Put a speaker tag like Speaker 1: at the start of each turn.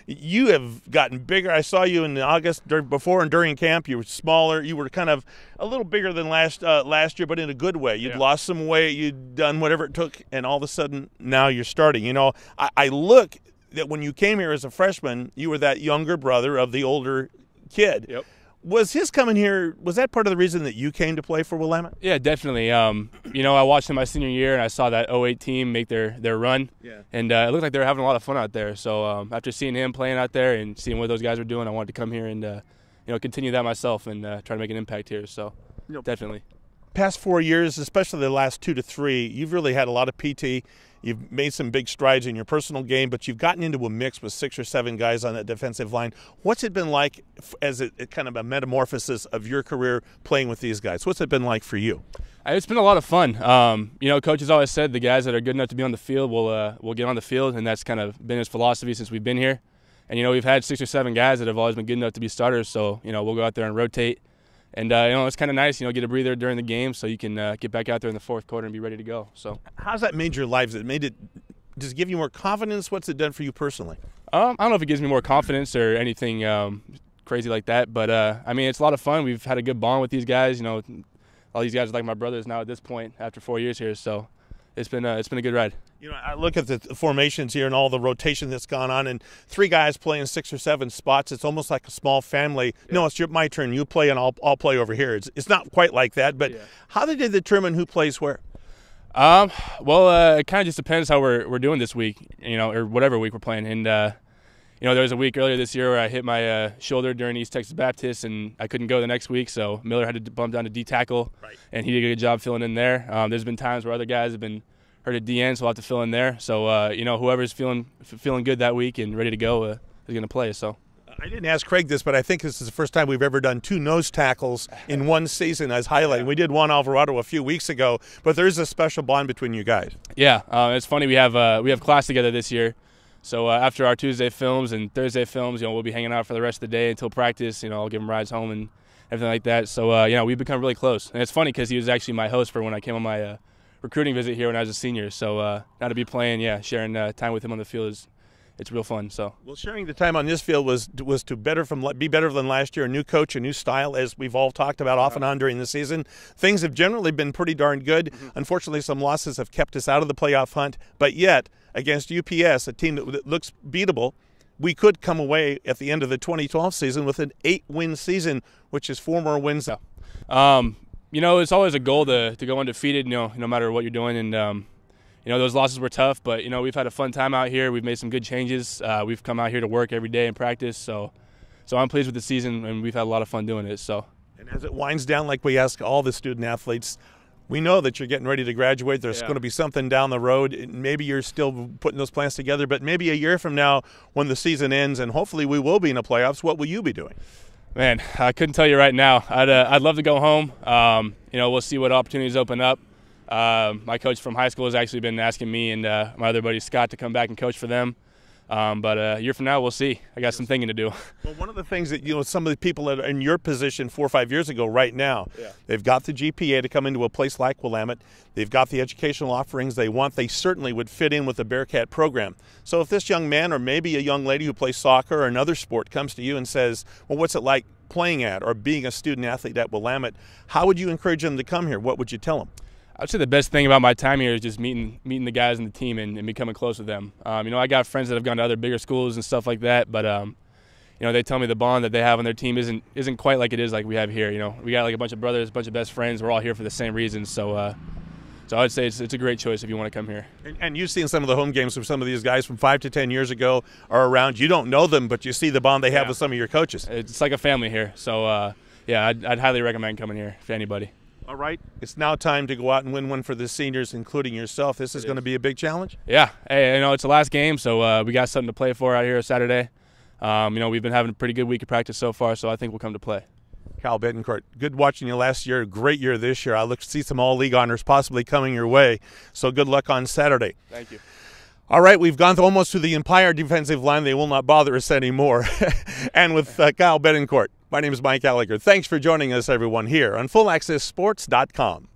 Speaker 1: You have gotten bigger. I saw you in August before and during camp. You were smaller. You were kind of a little bigger than last year, but in a good way. You'd lost some weight. You'd done whatever it took, and all of a sudden now you're starting. You know, I look that when you came here as a freshman, you were that younger brother of the older kid.
Speaker 2: Yep.
Speaker 1: Was his coming here, was that part of the reason that you came to play for Willamette?
Speaker 2: Yeah, definitely. You know, I watched him my senior year, and I saw that 08 team make their run. Yeah. And it looked like they were having a lot of fun out there. So after seeing him playing out there and seeing what those guys were doing, I wanted to come here and, you know, continue that myself and try to make an impact here. So definitely.
Speaker 1: Past 4 years, especially the last 2 to 3, you've really had a lot of PT. You've made some big strides in your personal game, but you've gotten into a mix with 6 or 7 guys on that defensive line. What's it been like as a kind of a metamorphosis of your career playing with these guys? What's it been like for you?
Speaker 2: It's been a lot of fun. You know, Coach has always said the guys that are good enough to be on the field will get on the field, and that's kind of been his philosophy since we've been here. And, you know, we've had 6 or 7 guys that have always been good enough to be starters, so, you know, we'll go out there and rotate. And, you know, it's kind of nice, you know, get a breather during the game so you can get back out there in the fourth quarter and be ready to go. So,
Speaker 1: how's that made your lives? Does it give you more confidence? What's it done for you personally?
Speaker 2: I don't know if it gives me more confidence or anything crazy like that, but, I mean, it's a lot of fun. We've had a good bond with these guys. You know, all these guys are like my brothers now at this point after 4 years here, so it's been a good ride.
Speaker 1: You know, I look at the formations here and all the rotation that's gone on, and 3 guys playing 6 or 7 spots. It's almost like a small family. Yeah. No, it's my turn. You play, and I'll play over here. It's not quite like that, but how did they determine who plays where?
Speaker 2: Well, it kind of just depends how we're doing this week, you know, or whatever week we're playing. And you know, there was a week earlier this year where I hit my shoulder during East Texas Baptist, and I couldn't go the next week, so Miller had to bump down to D tackle, and he did a good job filling in there. There's been times where other guys have been hurt at DN, so we'll have to fill in there. So, you know, whoever's feeling good that week and ready to go is going to play. So
Speaker 1: I didn't ask Craig this, but I think this is the first time we've ever done 2 nose tackles in one season as highlight. We did one Alvarado a few weeks ago, but there is a special bond between you guys.
Speaker 2: Yeah, it's funny. We have class together this year. So after our Tuesday films and Thursday films, you know, we'll be hanging out for the rest of the day until practice. You know, I'll give him rides home and everything like that. So, you know, we've become really close. And it's funny because he was actually my host for when I came on my recruiting visit here when I was a senior. So now to be playing, sharing time with him on the field it's real fun. So
Speaker 1: well, sharing the time on this field was to be better than last year. A new coach, a new style, as we've all talked about off and on during the season. Things have generally been pretty darn good. Unfortunately, some losses have kept us out of the playoff hunt. But yet, against UPS, a team that looks beatable, we could come away at the end of the 2012 season with an 8-win season, which is 4 more wins.
Speaker 2: You know, it's always a goal to go undefeated, you know, no matter what you're doing. And, you know, those losses were tough, but, you know, we've had a fun time out here. We've made some good changes. We've come out here to work every day and practice. So I'm pleased with the season, and we've had a lot of fun doing it. So,
Speaker 1: and as it winds down, like we ask all the student athletes, we know that you're getting ready to graduate. There's going to be something down the road. Maybe you're still putting those plans together, but maybe a year from now when the season ends, and hopefully we will be in the playoffs, what will you be doing?
Speaker 2: Man, I couldn't tell you right now. I'd love to go home. You know, we'll see what opportunities open up. My coach from high school has actually been asking me and my other buddy Scott to come back and coach for them. But a year from now, we'll see. I got some thinking to do.
Speaker 1: Well, one of the things that, you know, some of the people that are in your position 4 or 5 years ago right now, they've got the GPA to come into a place like Willamette. They've got the educational offerings they want. They certainly would fit in with the Bearcat program. So if this young man or maybe a young lady who plays soccer or another sport comes to you and says, well, what's it like playing at or being a student athlete at Willamette, how would you encourage them to come here? What would you tell them?
Speaker 2: I'd say the best thing about my time here is just meeting the guys in the team and becoming close with them. You know, I got friends that have gone to other bigger schools and stuff like that, but you know, they tell me the bond that they have on their team isn't quite like it is like we have here. You know, we got like a bunch of brothers, a bunch of best friends. We're all here for the same reasons. So I would say it's a great choice if you want to come here.
Speaker 1: And you've seen some of the home games from some of these guys from 5 to 10 years ago are around. You don't know them, but you see the bond they have with some of your coaches.
Speaker 2: It's like a family here. So yeah, I'd highly recommend coming here for anybody.
Speaker 1: All right, it's now time to go out and win one for the seniors, including yourself. This is going to be a big challenge.
Speaker 2: Yeah, hey, you know, it's the last game, so we got something to play for out here Saturday. You know, we've been having a pretty good week of practice so far, so I think we'll come to play.
Speaker 1: Kyle Bettencourt, good watching you last year. Great year this year. I look to see some all-league honors possibly coming your way, so good luck on Saturday.
Speaker 2: Thank you.
Speaker 1: All right, we've gone almost to the entire defensive line. They will not bother us anymore. And with Kyle Bettencourt, my name is Mike Allegre. Thanks for joining us, everyone, here on FullAccessSports.com.